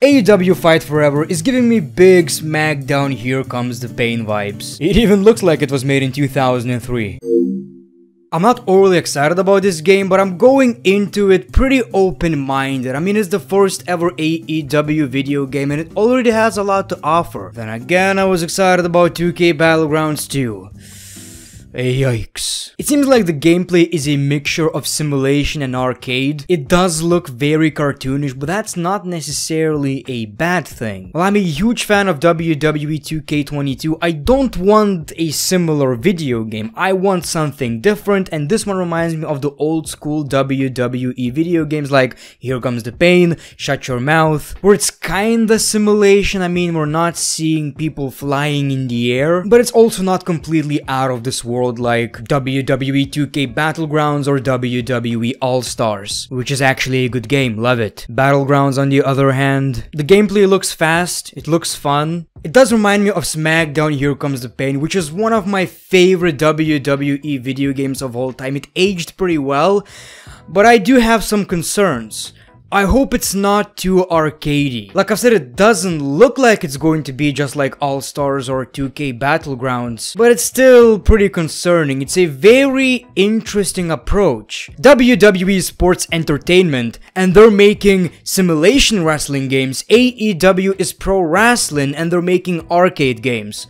AEW Fight Forever is giving me big SmackDown Here Comes the Pain vibes. It even looks like it was made in 2003. I'm not overly excited about this game, but I'm going into it pretty open-minded. I mean, it's the first ever AEW video game and it already has a lot to offer. Then again, I was excited about 2K Battlegrounds too. Yikes. It seems like the gameplay is a mixture of simulation and arcade. It does look very cartoonish, but that's not necessarily a bad thing. While I'm a huge fan of WWE 2K22, I don't want a similar video game. I want something different, and this one reminds me of the old school WWE video games like Here Comes the Pain, Shut Your Mouth, where it's kinda simulation. I mean, we're not seeing people flying in the air, but it's also not completely out of this world like WWE 2K Battlegrounds or WWE All-Stars, which is actually a good game, love it. Battlegrounds, on the other hand, the gameplay looks fast, it looks fun. It does remind me of SmackDown Here Comes the Pain, which is one of my favorite WWE video games of all time. It aged pretty well, but I do have some concerns. I hope it's not too arcadey. Like I've said, it doesn't look like it's going to be just like All-Stars or 2K Battlegrounds, but it's still pretty concerning. It's a very interesting approach. WWE is sports entertainment, and they're making simulation wrestling games. AEW is pro wrestling, and they're making arcade games.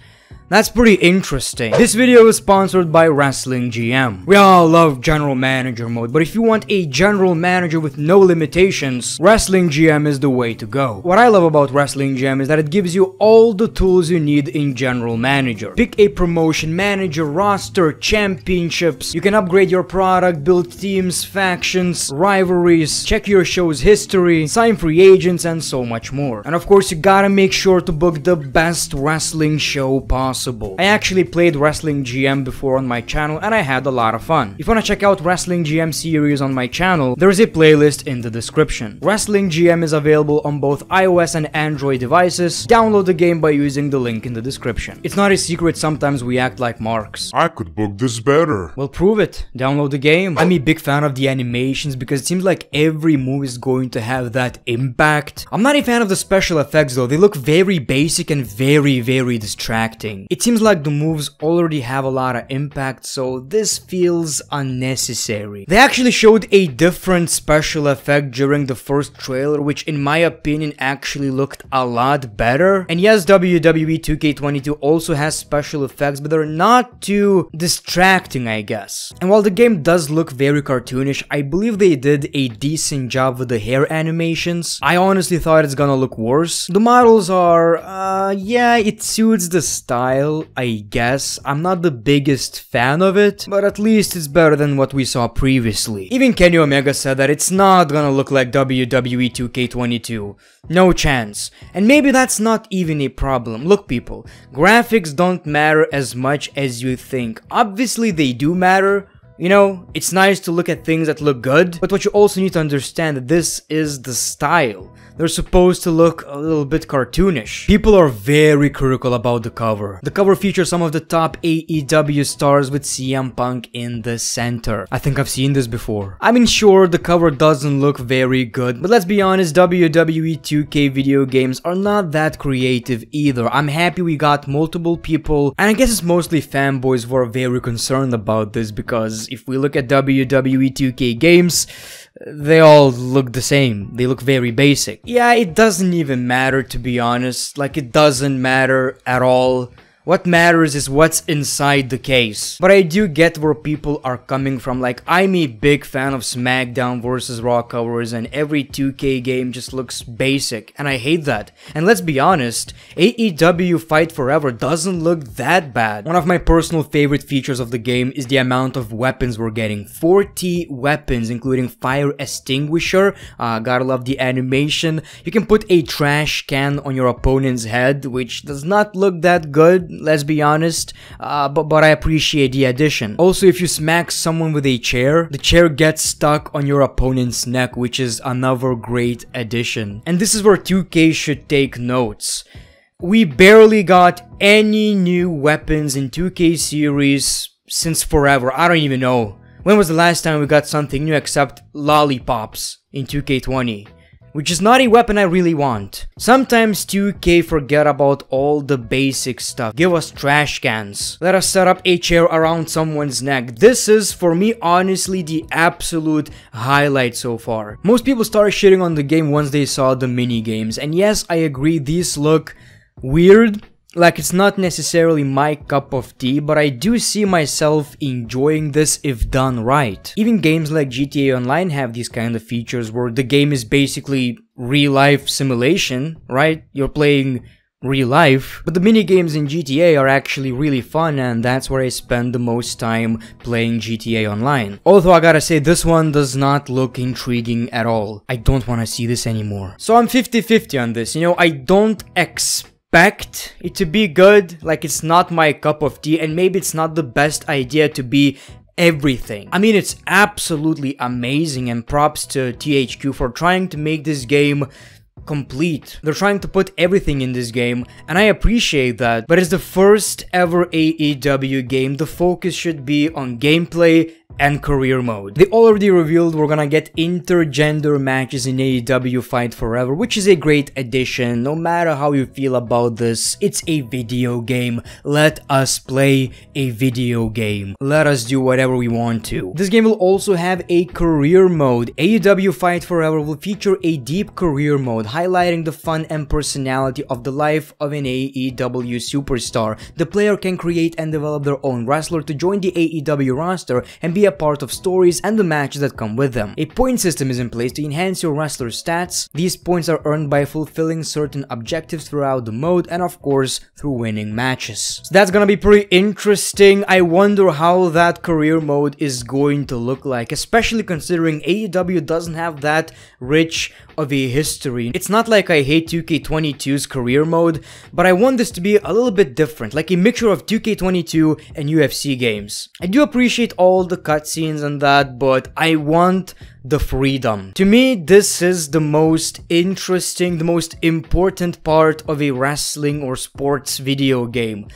That's pretty interesting. This video is sponsored by Wrestling GM. We all love General Manager mode, but if you want a General Manager with no limitations, Wrestling GM is the way to go. What I love about Wrestling GM is that it gives you all the tools you need in General Manager. Pick a promotion manager, roster, championships. You can upgrade your product, build teams, factions, rivalries, check your show's history, sign free agents, and so much more. And of course, you gotta make sure to book the best wrestling show possible. I actually played Wrestling GM before on my channel and I had a lot of fun. If you want to check out Wrestling GM series on my channel, there is a playlist in the description. Wrestling GM is available on both iOS and Android devices. Download the game by using the link in the description. It's not a secret, sometimes we act like marks. I could book this better. Well, prove it. Download the game. I'm a big fan of the animations because it seems like every move is going to have that impact. I'm not a fan of the special effects though. They look very basic and very distracting. It seems like the moves already have a lot of impact, so this feels unnecessary. They actually showed a different special effect during the first trailer, which in my opinion actually looked a lot better. And yes, WWE 2K22 also has special effects, but they're not too distracting, I guess. And while the game does look very cartoonish, I believe they did a decent job with the hair animations. I honestly thought it's gonna look worse. The models are, yeah, it suits the style, I guess. I'm not the biggest fan of it, but at least it's better than what we saw previously. Even Kenny Omega said that it's not gonna look like WWE 2K22. No chance. And maybe that's not even a problem. Look people, graphics don't matter as much as you think. Obviously they do matter. You know, it's nice to look at things that look good, but what you also need to understand that this is the style. They're supposed to look a little bit cartoonish. People are very critical about the cover. The cover features some of the top AEW stars with CM Punk in the center. I think I've seen this before. I mean, sure, the cover doesn't look very good, but let's be honest, WWE 2K video games are not that creative either. I'm happy we got multiple people, and I guess it's mostly fanboys who are very concerned about this, because if we look at WWE 2K games, they all look the same. They look very basic. Yeah, it doesn't even matter, to be honest. Like, it doesn't matter at all. What matters is what's inside the case. But I do get where people are coming from. Like, I'm a big fan of SmackDown vs. Raw covers, and every 2K game just looks basic, and I hate that. And let's be honest, AEW Fight Forever doesn't look that bad. One of my personal favorite features of the game is the amount of weapons we're getting. 40 weapons, including fire extinguisher. Gotta love the animation. You can put a trash can on your opponent's head, which does not look that good, let's be honest, but I appreciate the addition. Also, if you smack someone with a chair, the chair gets stuck on your opponent's neck, which is another great addition. And this is where 2K should take notes. We barely got any new weapons in 2K series since forever. I don't even know. When was the last time we got something new except lollipops in 2K20? which is not a weapon I really want. Sometimes 2K forget about all the basic stuff. Give us trash cans. Let us set up a chair around someone's neck. This is, for me, honestly, the absolute highlight so far. Most people started shitting on the game once they saw the mini games, and yes, I agree, these look weird. Like, it's not necessarily my cup of tea, but I do see myself enjoying this if done right. Even games like GTA Online have these kind of features where the game is basically real-life simulation, right? You're playing real life, but the mini games in GTA are actually really fun, and that's where I spend the most time playing GTA Online. Although I gotta say, this one does not look intriguing at all. I don't want to see this anymore. So I'm 50-50 on this, you know, I don't expect it to be good. Like, it's not my cup of tea, and maybe it's not the best idea to be everything. I mean, it's absolutely amazing, and props to THQ for trying to make this game complete. They're trying to put everything in this game, and I appreciate that, but it's the first ever AEW game. The focus should be on gameplay and career mode. They already revealed we're gonna get intergender matches in AEW Fight Forever, which is a great addition. No matter how you feel about this, it's a video game. Let us play a video game. Let us do whatever we want to. This game will also have a career mode. AEW Fight Forever will feature a deep career mode, highlighting the fun and personality of the life of an AEW superstar. The player can create and develop their own wrestler to join the AEW roster and be a part of stories and the matches that come with them. A point system is in place to enhance your wrestler's stats. These points are earned by fulfilling certain objectives throughout the mode, and of course through winning matches. So that's gonna be pretty interesting. I wonder how that career mode is going to look like, especially considering AEW doesn't have that rich of a history. It's not like I hate 2K22's career mode, but I want this to be a little bit different, like a mixture of 2K22 and UFC games. I do appreciate all the cutscenes and that, but I want the freedom. To me, this is the most interesting, the most important part of a wrestling or sports video game.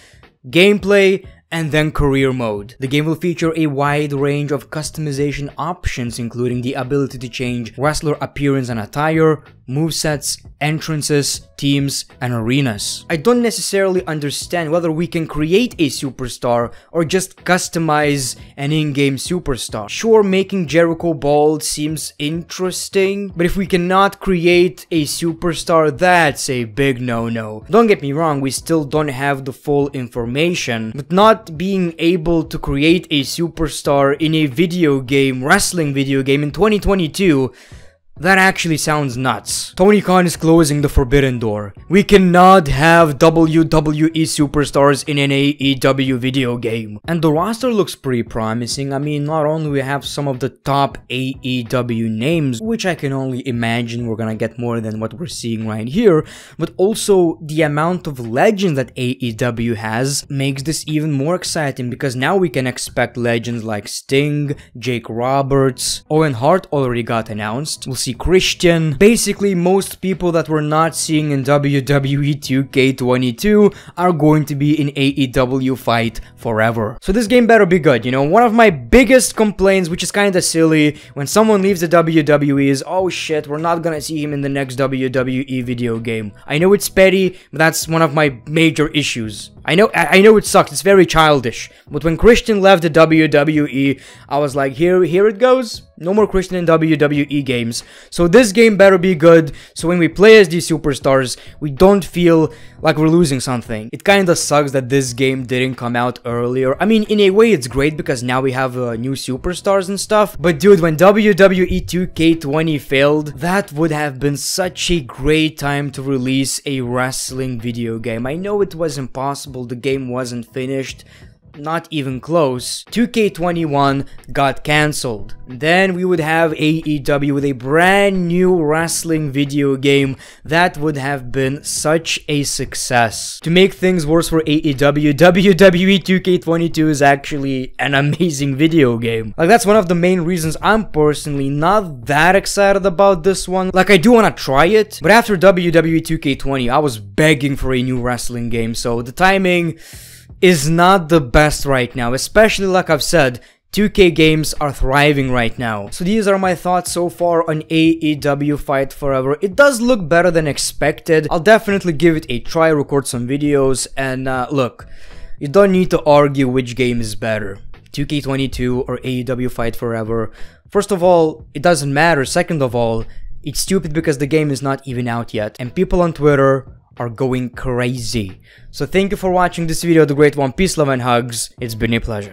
Gameplay and then career mode. The game will feature a wide range of customization options, including the ability to change wrestler appearance and attire, movesets, entrances, teams, and arenas. I don't necessarily understand whether we can create a superstar or just customize an in-game superstar. Sure, making Jericho bald seems interesting, but if we cannot create a superstar, that's a big no-no. Don't get me wrong, we still don't have the full information, but not being able to create a superstar in a video game, wrestling video game in 2022, that actually sounds nuts. Tony Khan is closing the forbidden door. We cannot have WWE superstars in an AEW video game. And the roster looks pretty promising. I mean, not only we have some of the top AEW names, which I can only imagine we're gonna get more than what we're seeing right here, but also the amount of legends that AEW has makes this even more exciting, because now we can expect legends like Sting, Jake Roberts, Owen Hart already got announced. We'll see Christian. Basically, most people that we're not seeing in WWE 2K22 are going to be in AEW Fight Forever. So this game better be good, you know. One of my biggest complaints, which is kinda silly, when someone leaves the WWE is, oh shit, we're not gonna see him in the next WWE video game. I know it's petty, but that's one of my major issues. I know it sucks, it's very childish, but when Christian left the WWE, I was like, here it goes. No more Christian in WWE games. So this game better be good, so when we play as these superstars, we don't feel like we're losing something. It kinda sucks that this game didn't come out earlier. I mean, in a way it's great because now we have new superstars and stuff, but dude, when WWE 2K20 failed, that would have been such a great time to release a wrestling video game. I know it was impossible, the game wasn't finished, not even close. 2K21 got cancelled. Then we would have AEW with a brand new wrestling video game. That would have been such a success. To make things worse for AEW, WWE 2K22 is actually an amazing video game. Like, that's one of the main reasons I'm personally not that excited about this one. Like, I do want to try it, but after WWE 2K20, I was begging for a new wrestling game, so the timing is not the best right now, especially like I've said, 2K games are thriving right now. So these are my thoughts so far on AEW Fight Forever. It does look better than expected. I'll definitely give it a try, record some videos, and look, you don't need to argue which game is better, 2K22 or AEW Fight Forever. First of all, it doesn't matter. Second of all, it's stupid because the game is not even out yet, and people on Twitter are going crazy. So thank you for watching this video, The Great One. Peace, love, and hugs. It's been a pleasure.